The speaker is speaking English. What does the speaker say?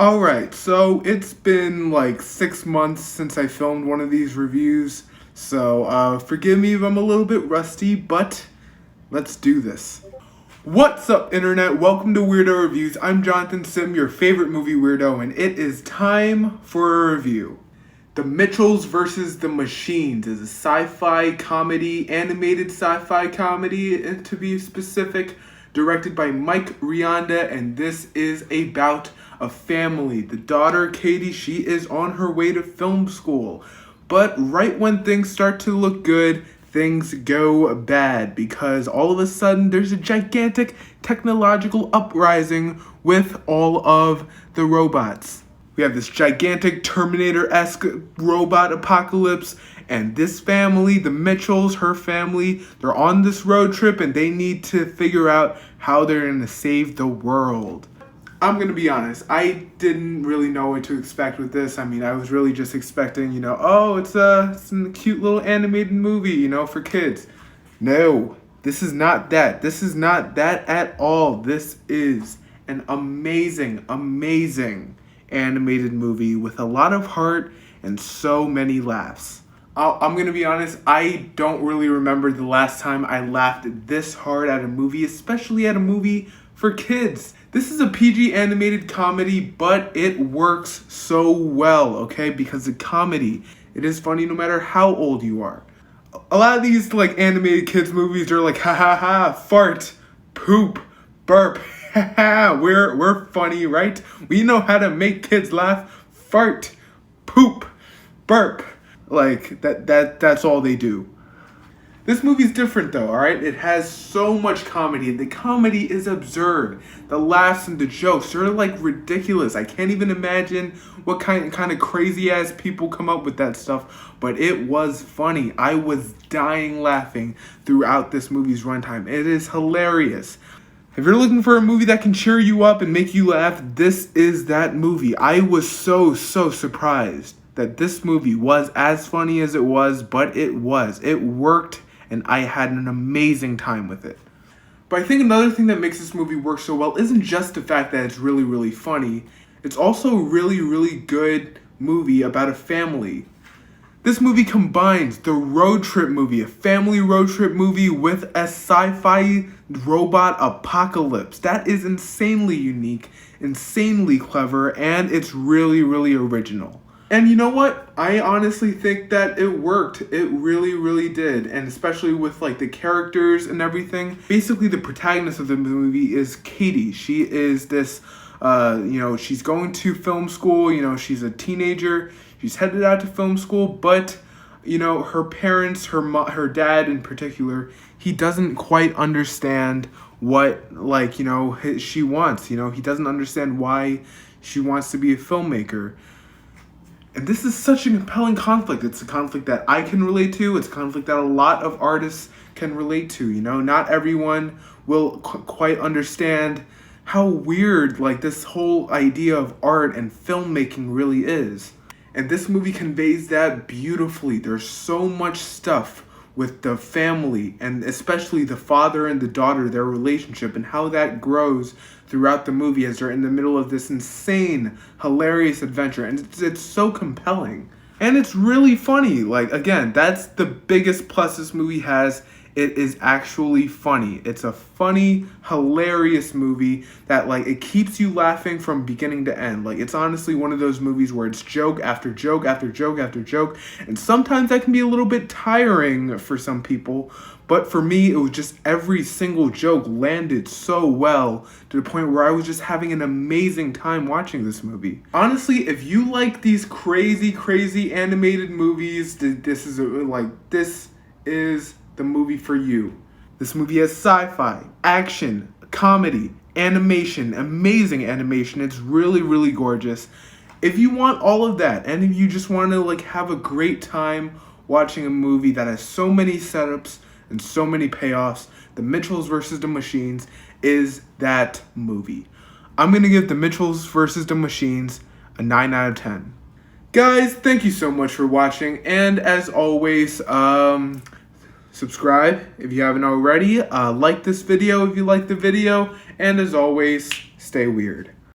Alright, so it's been like 6 months since I filmed one of these reviews, so forgive me if I'm a little bit rusty, but let's do this. What's up, internet? Welcome to Weirdo Reviews. I'm Jonathan Sim, your favorite movie weirdo, and it is time for a review. The Mitchells vs. the Machines is a sci-fi comedy, animated sci-fi comedy, and to be specific, directed by Mike Rianda, and this is about a family. The daughter, Katie, she is on her way to film school. But right when things start to look good, things go bad because all of a sudden there's a gigantic technological uprising with all of the robots. We have this gigantic Terminator-esque robot apocalypse, and this family, the Mitchells, her family, they're on this road trip and they need to figure out how they're going to save the world. I'm going to be honest, I didn't really know what to expect with this. I mean, I was really just expecting, it's a cute little animated movie, for kids. No, this is not that. This is not that at all. This is an amazing, amazing animated movie with a lot of heart and so many laughs. I'm going to be honest, I don't really remember the last time I laughed this hard at a movie, especially at a movie for kids. This is a PG animated comedy, but it works so well, okay? Because the comedy, it is funny no matter how old you are. A lot of these animated kids movies are like, ha ha ha, fart, poop, burp, ha ha, we're funny, right? We know how to make kids laugh. Fart, poop, burp. That's all they do. This movie's different though, alright? It has so much comedy, and the comedy is absurd. The laughs and the jokes, they're ridiculous. I can't even imagine what kind of crazy ass people come up with that stuff, but it was funny. I was dying laughing throughout this movie's runtime. It is hilarious. If you're looking for a movie that can cheer you up and make you laugh, this is that movie. I was so surprised that this movie was as funny as it was, but it worked, and I had an amazing time with it. But I think another thing that makes this movie work so well isn't just the fact that it's really, really funny. It's also a really, really good movie about a family. This movie combines the road trip movie, a family road trip movie, with a sci-fi robot apocalypse. That is insanely unique, insanely clever, and it's really, really original. And you know what? I honestly think that it worked. It really, really did. And especially with the characters and everything. Basically, the protagonist of the movie is Katie. She is this, she's going to film school. She's a teenager. She's headed out to film school. But, her parents, her dad in particular, he doesn't quite understand what, she wants. He doesn't understand why she wants to be a filmmaker. And this is such a compelling conflict. It's a conflict that I can relate to. It's a conflict that a lot of artists can relate to. Not everyone will quite understand how weird this whole idea of art and filmmaking really is. And this movie conveys that beautifully. There's so much stuff with the family, and especially the father and the daughter, their relationship, and how that grows throughout the movie as they're in the middle of this insane, hilarious adventure. And it's so compelling. And it's really funny. Again, that's the biggest plus this movie has. It is actually funny. It's a funny, hilarious movie that it keeps you laughing from beginning to end. It's honestly one of those movies where it's joke after joke after joke after joke, and sometimes that can be a little bit tiring for some people, but for me it was just every single joke landed so well to the point where I was just having an amazing time watching this movie. Honestly, if you like these crazy animated movies, this is the movie for you. This movie has sci-fi, action, comedy, animation, amazing animation. It's really, really gorgeous. If you want all of that, and if you just want to have a great time watching a movie that has so many setups and so many payoffs, The Mitchells vs. the Machines is that movie. I'm going to give The Mitchells vs. the Machines a 9 out of 10. Guys, thank you so much for watching, and as always, subscribe if you haven't already, like this video if you like the video, and as always, stay weird.